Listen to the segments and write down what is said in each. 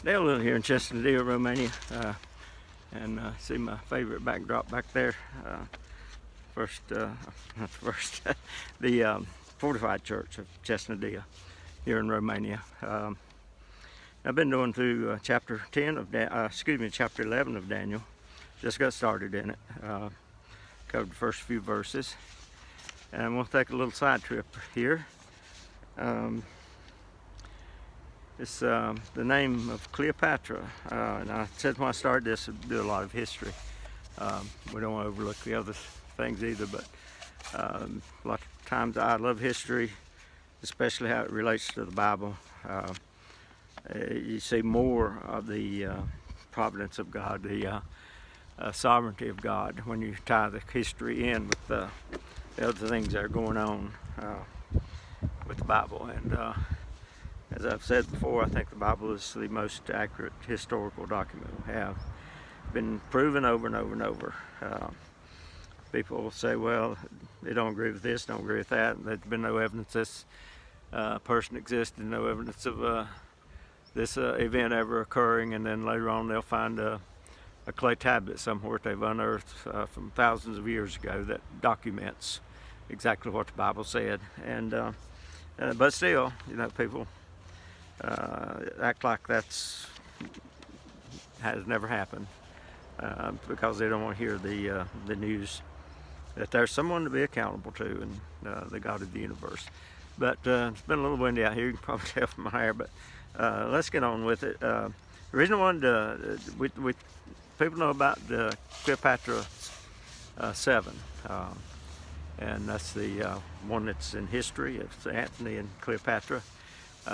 Dale here in Chattanooga, Romania, and see my favorite backdrop back there. Not first, the fortified church of Chattanooga here in Romania. I've been going through chapter 11 of Daniel. Just got started in it. Covered the first few verses, and I'm going to take a little side trip here. It's the name of Cleopatra, and I said when I started this, I'd do a lot of history. We don't want to overlook the other things either, but a lot of times I love history, especially how it relates to the Bible. You see more of the providence of God, the sovereignty of God, when you tie the history in with the other things that are going on with the Bible. And as I've said before, I think the Bible is the most accurate historical document we have. Been proven over and over and over. People will say, well, they don't agree with this, don't agree with that. And there's been no evidence this person existed, no evidence of this event ever occurring. And then later on they'll find a clay tablet somewhere they've unearthed from thousands of years ago that documents exactly what the Bible said. And but still, people act like that's has never happened because they don't want to hear the news that there's someone to be accountable to, and the God of the universe. But it's been a little windy out here. You can probably tell from my hair, but let's get on with it. The reason I wanted to, people know about the Cleopatra 7, and that's the one that's in history. It's Antony and Cleopatra.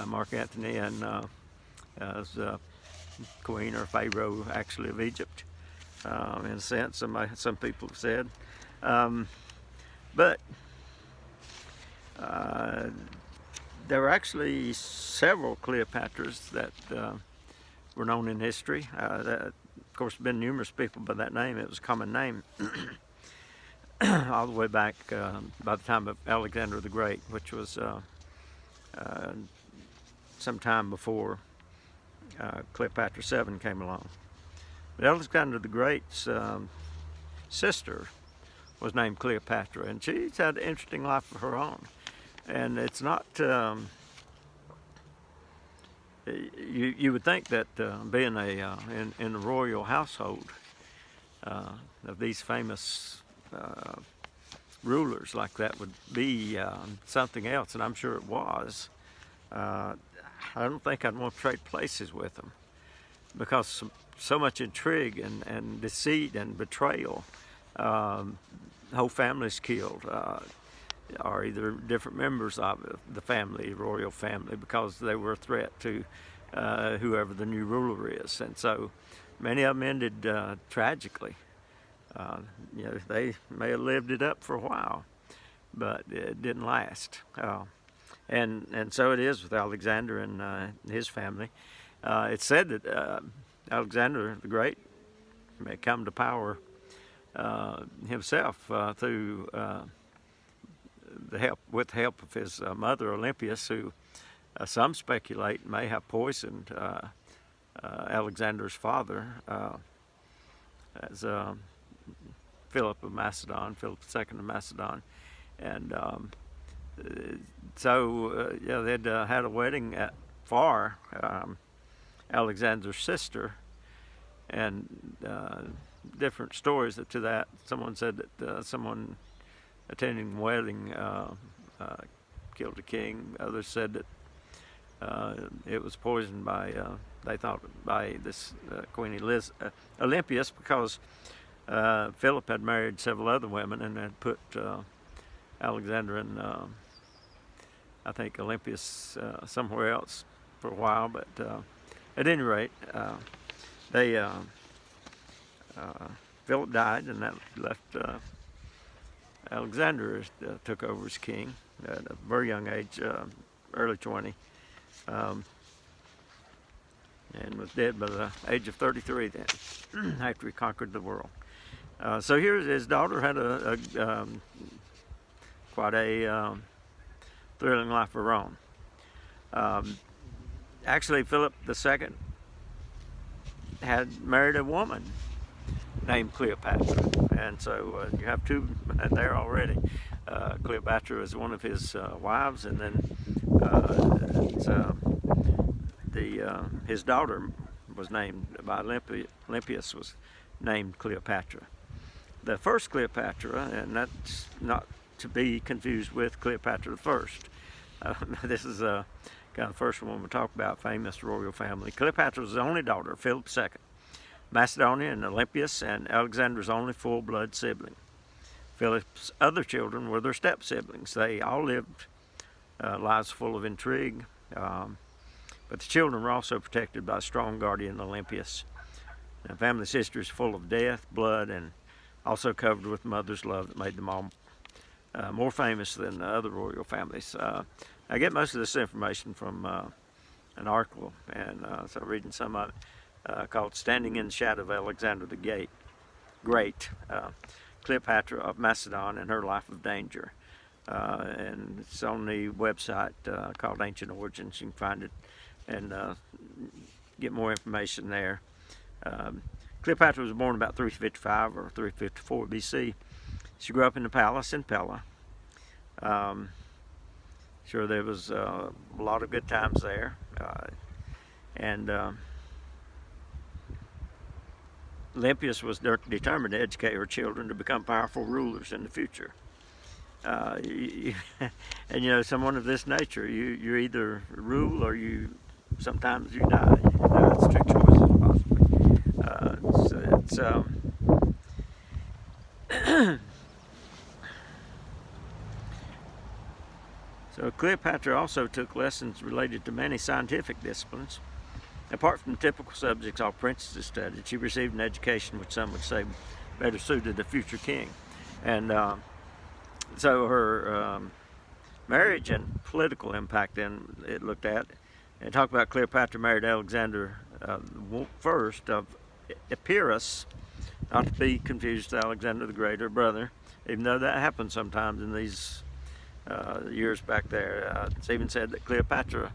Mark Antony and was queen or pharaoh actually of Egypt, in a sense. Some people have said, but there were actually several Cleopatras that were known in history. That, of course, been numerous people by that name. It was a common name all the way back by the time of Alexander the Great, which was sometime before Cleopatra 7 came along. But Alexander the Great's sister was named Cleopatra, and she's had an interesting life of her own. And it's not, you would think that being in the royal household of these famous rulers like that would be something else, and I'm sure it was. I don't think I'd want to trade places with them, because so much intrigue and deceit and betrayal. Whole families killed, or either different members of the family, royal family, because they were a threat to whoever the new ruler is. And so many of them ended tragically. They may have lived it up for a while, but it didn't last. And so it is with Alexander and his family. It's said that Alexander the Great may come to power himself through with the help of his mother Olympias, who some speculate may have poisoned Alexander's father as Philip of Macedon, Philip II of Macedon, and so they'd had a wedding for Alexander's sister, and different stories to that. Someone said that someone attending the wedding killed the king. Others said that it was poisoned by, they thought, by this Queen Olympias, because Philip had married several other women and had put Alexander and I think Olympias somewhere else for a while. But at any rate, Philip died, and that left Alexander took over as king at a very young age, early 20, and was dead by the age of 33 then, after he conquered the world. So here his daughter had quite a thrilling life of her own. Actually, Philip II had married a woman named Cleopatra, and so you have two there already. Cleopatra is one of his wives, and then his daughter was named by Olympias was named Cleopatra. The first Cleopatra, and that's not to be confused with Cleopatra the First. This is kind of the first one we'll talk about, famous royal family. Cleopatra was the only daughter of Philip II, Macedonia and Olympias, and Alexander's only full-blood sibling. Philip's other children were their step-siblings. They all lived lives full of intrigue, but the children were also protected by a strong guardian, Olympias. The family's history is full of death, blood, and also covered with mother's love that made them all more famous than the other royal families. I get most of this information from an article, and so reading some of it, called Standing in the Shadow of Alexander the Great, Cleopatra of Macedon and Her Life of Danger. And it's on the website called Ancient Origins. You can find it and get more information there. Cleopatra was born about 355 or 354 BC. She grew up in the palace in Pella. Sure, there was a lot of good times there. And Olympias was determined to educate her children to become powerful rulers in the future. And you know, someone of this nature, you either rule or sometimes you die. It's two choices possibly. So Cleopatra also took lessons related to many scientific disciplines. Apart from the typical subjects all princesses studied, she received an education which some would say better suited a future king. And so her marriage and political impact then it looked at. And talk about Cleopatra married Alexander first of Epirus, not to be confused with Alexander the Great, her brother, even though that happened sometimes in these years back there. It's even said that Cleopatra,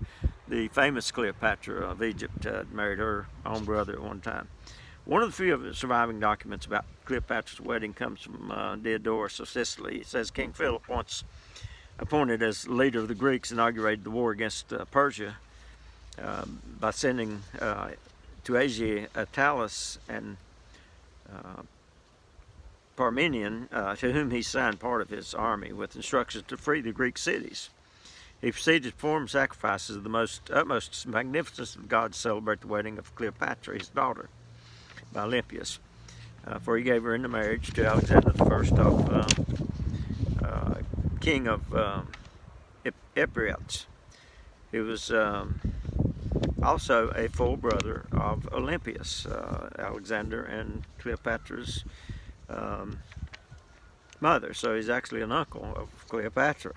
the famous Cleopatra of Egypt, married her own brother at one time. One of the few surviving documents about Cleopatra's wedding comes from Diodorus of Sicily. It says King Philip, once appointed as leader of the Greeks, inaugurated the war against Persia by sending to Asia Attalus and Parmenion, to whom he signed part of his army with instructions to free the Greek cities. He proceeded to perform sacrifices of the utmost magnificence of God to celebrate the wedding of Cleopatra, his daughter, by Olympias, for he gave her into marriage to Alexander I, king of Epirus. He was also a full brother of Olympias, Alexander and Cleopatra's mother, so he's actually an uncle of Cleopatra.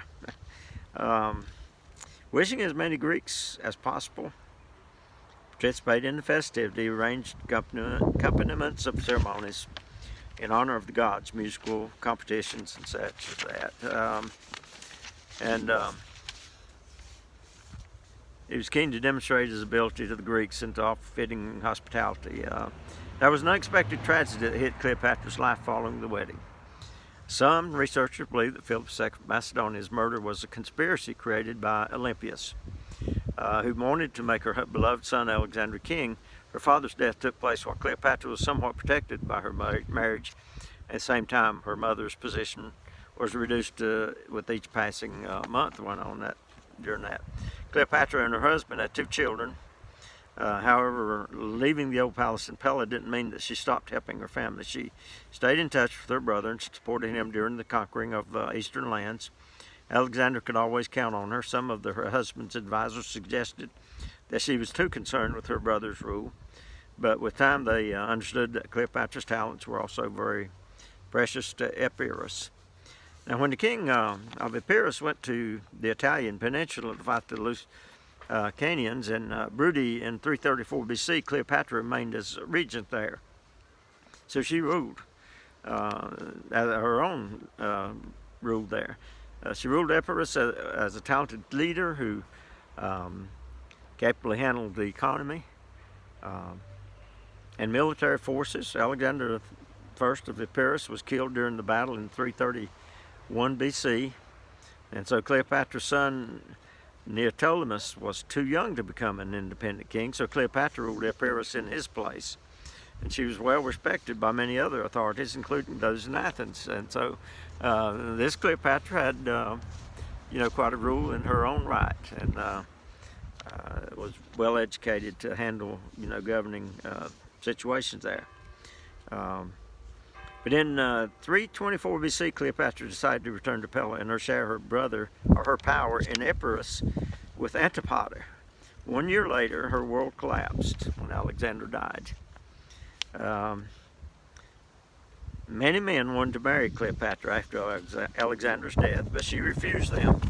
Wishing as many Greeks as possible participate in the festivity, arranged accompaniments of ceremonies in honor of the gods, musical competitions and such as that. He was keen to demonstrate his ability to the Greeks and to offer fitting hospitality. There was an unexpected tragedy that hit Cleopatra's life following the wedding. Some researchers believe that Philip II of Macedonia's murder was a conspiracy created by Olympias, who wanted to make her beloved son Alexander king. Her father's death took place while Cleopatra was somewhat protected by her marriage. At the same time, her mother's position was reduced with each passing month went on during that. Cleopatra and her husband had 2 children. However, leaving the old palace in Pella didn't mean that she stopped helping her family. She stayed in touch with her brother and supported him during the conquering of eastern lands. Alexander could always count on her. Some of her husband's advisors suggested that she was too concerned with her brother's rule, but with time they understood that Cleopatra's talents were also very precious to Epirus. Now, when the king of Epirus went to the Italian peninsula to fight the Lucanians and Brudi in 334 BC, Cleopatra remained as regent there. So she ruled, her own rule there. She ruled Epirus as a talented leader who capably handled the economy. and military forces. Alexander I of Epirus was killed during the battle in 331 BC, and so Cleopatra's son Neoptolemus was too young to become an independent king, so Cleopatra ruled Epirus in his place. And she was well respected by many other authorities, including those in Athens. And so this Cleopatra had, quite a rule in her own right, and was well educated to handle, governing situations there. But in 324 BC, Cleopatra decided to return to Pella and share her power in Epirus with Antipater. 1 year later, her world collapsed when Alexander died. Many men wanted to marry Cleopatra after Alexander's death, but she refused them.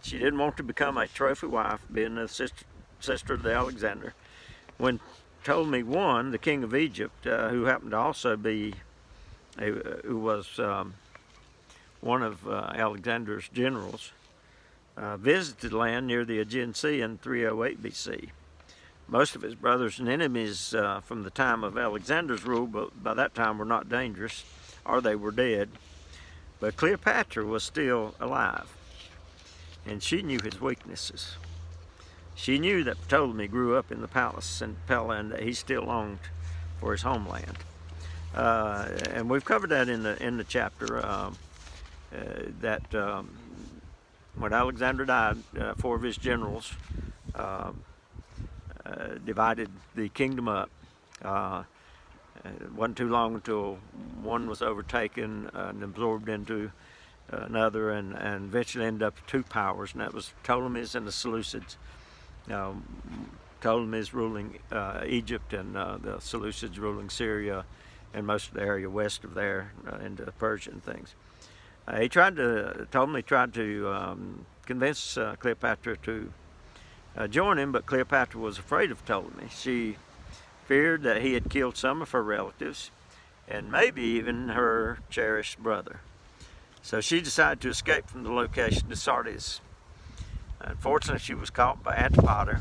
She didn't want to become a trophy wife, being a sister of the Alexander. When Ptolemy I, the king of Egypt, who happened to also be, who was one of Alexander's generals, visited land near the Aegean Sea in 308 BC. Most of his brothers and enemies from the time of Alexander's rule, but by that time were not dangerous, or they were dead. But Cleopatra was still alive, and she knew his weaknesses. She knew that Ptolemy grew up in the palace in Pella and that he still longed for his homeland. And we've covered that in the chapter that when Alexander died, 4 of his generals divided the kingdom up. It wasn't too long until one was overtaken and absorbed into another, and eventually ended up with 2 powers, and that was Ptolemy's and the Seleucids. Ptolemy's ruling Egypt, and the Seleucids ruling Syria and most of the area west of there into Persia and things. Ptolemy tried to convince Cleopatra to join him, but Cleopatra was afraid of Ptolemy. She feared that he had killed some of her relatives and maybe even her cherished brother. So she decided to escape from the location to Sardis. Unfortunately, she was caught by Antipater,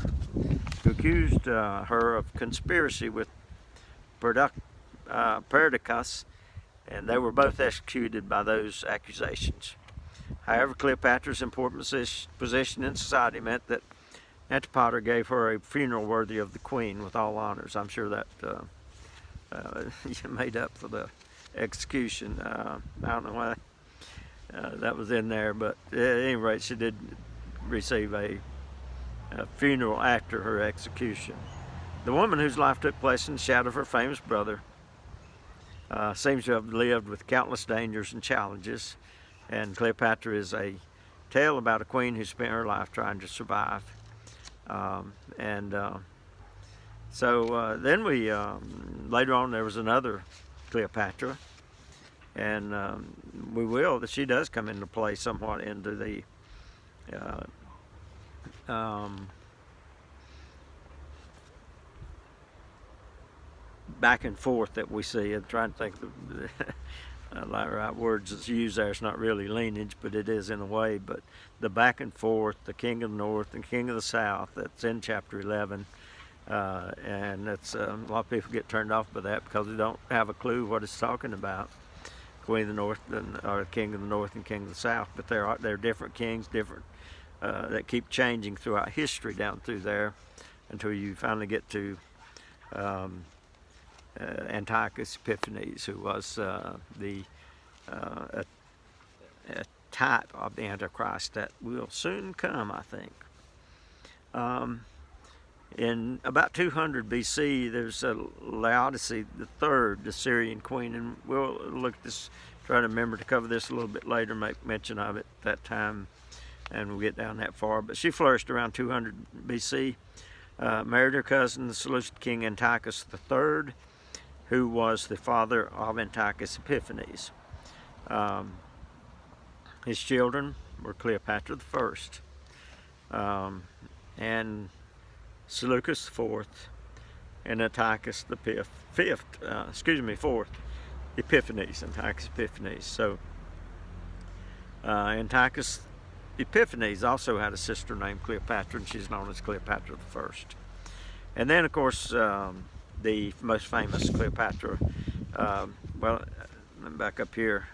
who accused her of conspiracy with Perdiccas, and they were both executed by those accusations. However, Cleopatra's important position in society meant that Antipater gave her a funeral worthy of the queen with all honors. I'm sure that made up for the execution. I don't know why that was in there, but at any rate, she did receive a funeral after her execution. The woman whose life took place in the shadow of her famous brother seems to have lived with countless dangers and challenges, and Cleopatra is a tale about a queen who spent her life trying to survive. So then we later on there was another Cleopatra, and that she does come into play somewhat into the back and forth that we see. I'm trying to think of the right words to use there. It's not really lineage, but it is in a way. But the back and forth, the king of the north and king of the south, that's in chapter 11. And that's a lot of people get turned off by that because they don't have a clue what it's talking about. Queen of the north or king of the north and king of the south, but they're different kings, that keep changing throughout history down through there until you finally get to Antiochus Epiphanes, who was a type of the Antichrist that will soon come, I think. In about 200 BC, there's Laodice III, the Syrian queen, and we'll look at this, try to remember to cover this a little bit later, make mention of it at that time, and we'll get down that far. But she flourished around 200 BC, married her cousin, the Seleucid king Antiochus III, who was the father of Antiochus Epiphanes. His children were Cleopatra I, and Seleucus IV, and Antiochus fourth, Epiphanes, Antiochus Epiphanes. So Antiochus Epiphanes also had a sister named Cleopatra, and she's known as Cleopatra I. And then, of course, the most famous Cleopatra. Well, let me back up here.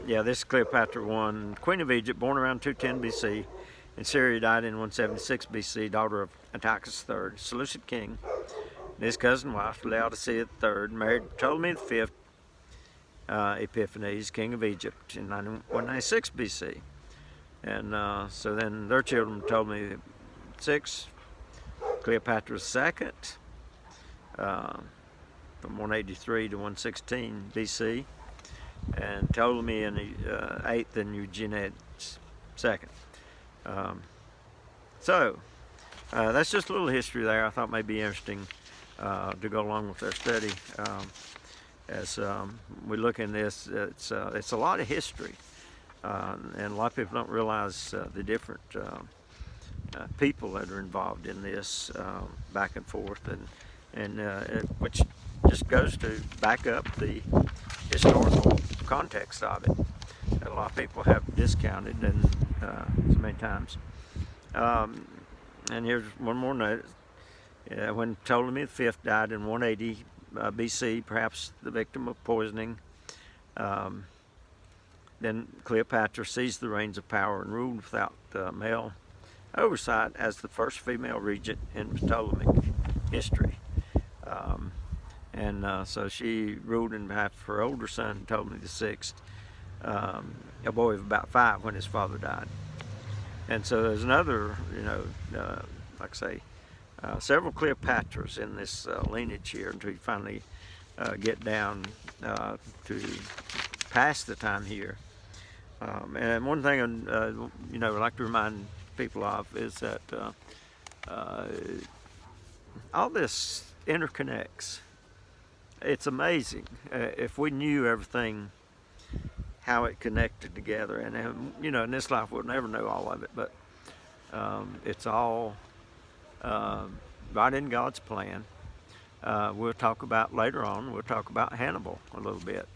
Yeah, this is Cleopatra I, Queen of Egypt, born around 210 BC. In Syria, died in 176 BC, daughter of Antiochus III, Seleucid king. And his cousin wife, Laodicea III, married Ptolemy V Epiphanes, king of Egypt, in 196 BC. And so then their children, Ptolemy VI, Cleopatra II, from 183 to 116 BC, and Ptolemy in the 8th and Eugenides II. So that's just a little history there. I thought may be interesting to go along with our study. As we look in this, it's a lot of history, and a lot of people don't realize the different people that are involved in this back and forth, and which just goes to back up the historical context of it that a lot of people have discounted and so many times. And here's one more note. When Ptolemy V died in 180 BC, perhaps the victim of poisoning, then Cleopatra seized the reins of power and ruled without male oversight as the first female regent in Ptolemaic history. So she ruled in behalf of her older son, Ptolemy VI, a boy of about 5 when his father died. And so there's another, like I say, several Cleopatras in this lineage here until you finally get down to past the time here. And one thing I'd like to remind people of is that all this interconnects. It's amazing if we knew everything, how it connected together. And in this life we'll never know all of it, but it's all right in God's plan. We'll talk about later on. We'll talk about Hannibal a little bit.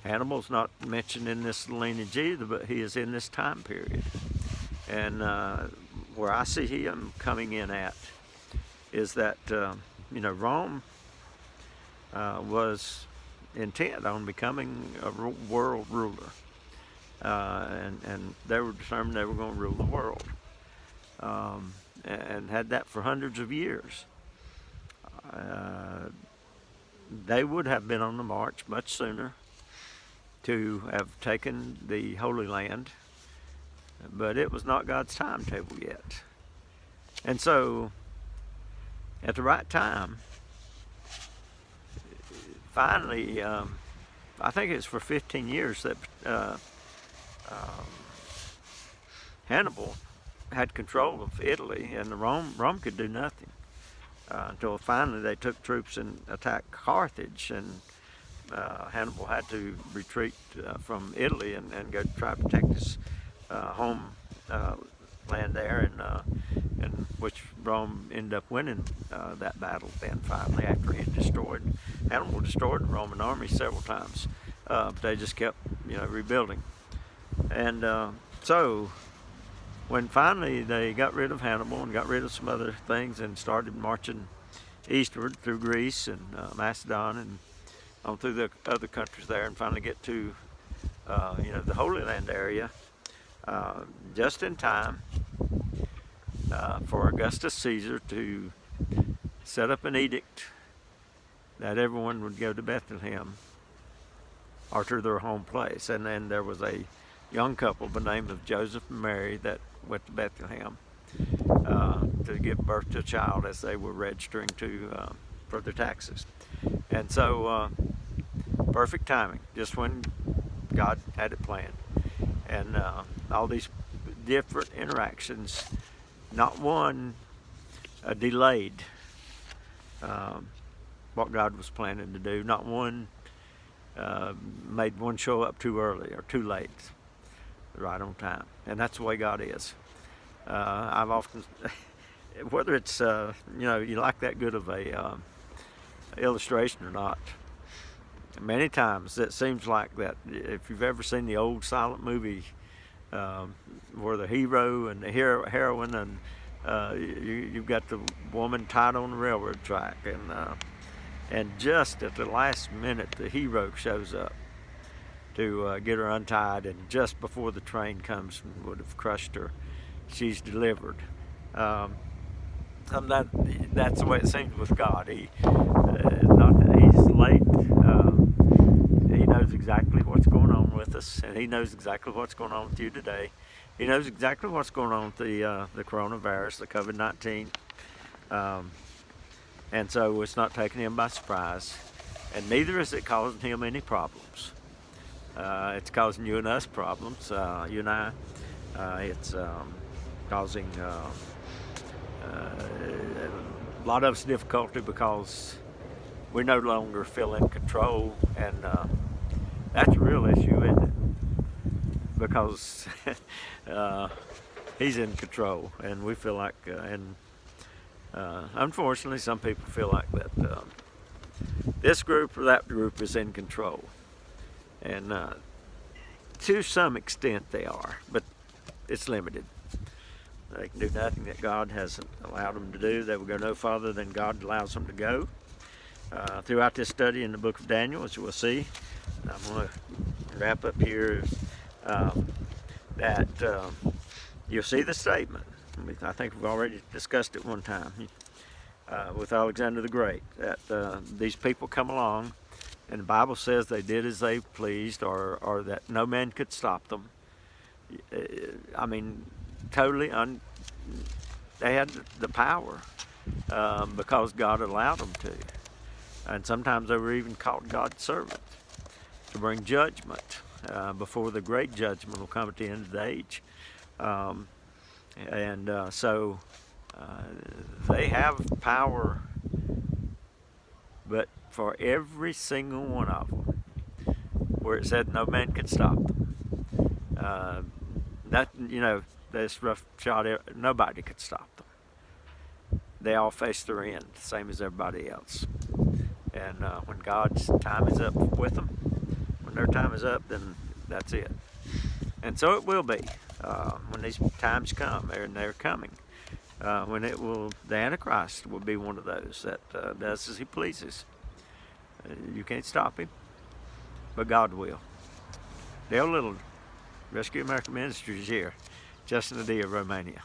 Hannibal's not mentioned in this lineage either, but he is in this time period. And where I see him coming in at is that Rome was intent on becoming a world ruler, and they were determined they were going to rule the world, and had that for hundreds of years. They would have been on the march much sooner to have taken the Holy Land, but it was not God's timetable yet. And so, at the right time, finally, I think it's for 15 years that Hannibal had control of Italy, and Rome could do nothing until finally they took troops and attacked Carthage, and Hannibal had to retreat from Italy and go try to protect his home land there, and which Rome ended up winning that battle then finally after he had Hannibal destroyed the Roman army several times, but they just kept rebuilding. And so when finally they got rid of Hannibal and got rid of some other things and started marching eastward through Greece and Macedon and on through the other countries there, and finally get to the Holy Land area, just in time for Augustus Caesar to set up an edict that everyone would go to Bethlehem or to their home place. And then there was a young couple by the name of Joseph and Mary that went to Bethlehem to give birth to a child as they were registering for their taxes. And so perfect timing, just when God had it planned. And all these different interactions, not one delayed what God was planning to do. Not one made one show up too early or too late, right on time. And that's the way God is. I've often, whether it's you like that good of a illustration or not, many times it seems like that. If you've ever seen the old silent movie where the hero and the heroine and You've got the woman tied on the railroad track, and just at the last minute, the hero shows up to get her untied, and just before the train comes and would have crushed her, she's delivered. Um, that's the way it seems with God. Not that He's late. He knows exactly what's going on with us, and He knows exactly what's going on with you today. He knows exactly what's going on with the coronavirus, the COVID-19, and so it's not taking Him by surprise, and neither is it causing Him any problems. It's causing you and us problems, you and I. It's causing a lot of us difficulty because we no longer feel in control, and that's a real issue, isn't it? Because He's in control, and we feel like, unfortunately, some people feel like that this group or that group is in control, and to some extent they are, but it's limited. They can do nothing that God hasn't allowed them to do. They will go no farther than God allows them to go. Throughout this study in the book of Daniel, as you will see, I'm going to wrap up here, that you'll see the statement. I think we've already discussed it one time with Alexander the Great, that these people come along, and the Bible says they did as they pleased, or that no man could stop them. I mean, totally they had the power because God allowed them to. And sometimes they were even called God's servants to bring judgment before the great judgment will come at the end of the age. So they have power, but for every single one of them, where it said no man could stop them, this rough shot, nobody could stop them. They all face their end, same as everybody else. And when God's time is up with them, when their time is up, then that's it. And so it will be when these times come, and they're coming. When the Antichrist will be one of those that does as he pleases. You can't stop him, but God will. Dale Little, Rescue American Ministries here, Justin Adia, Romania.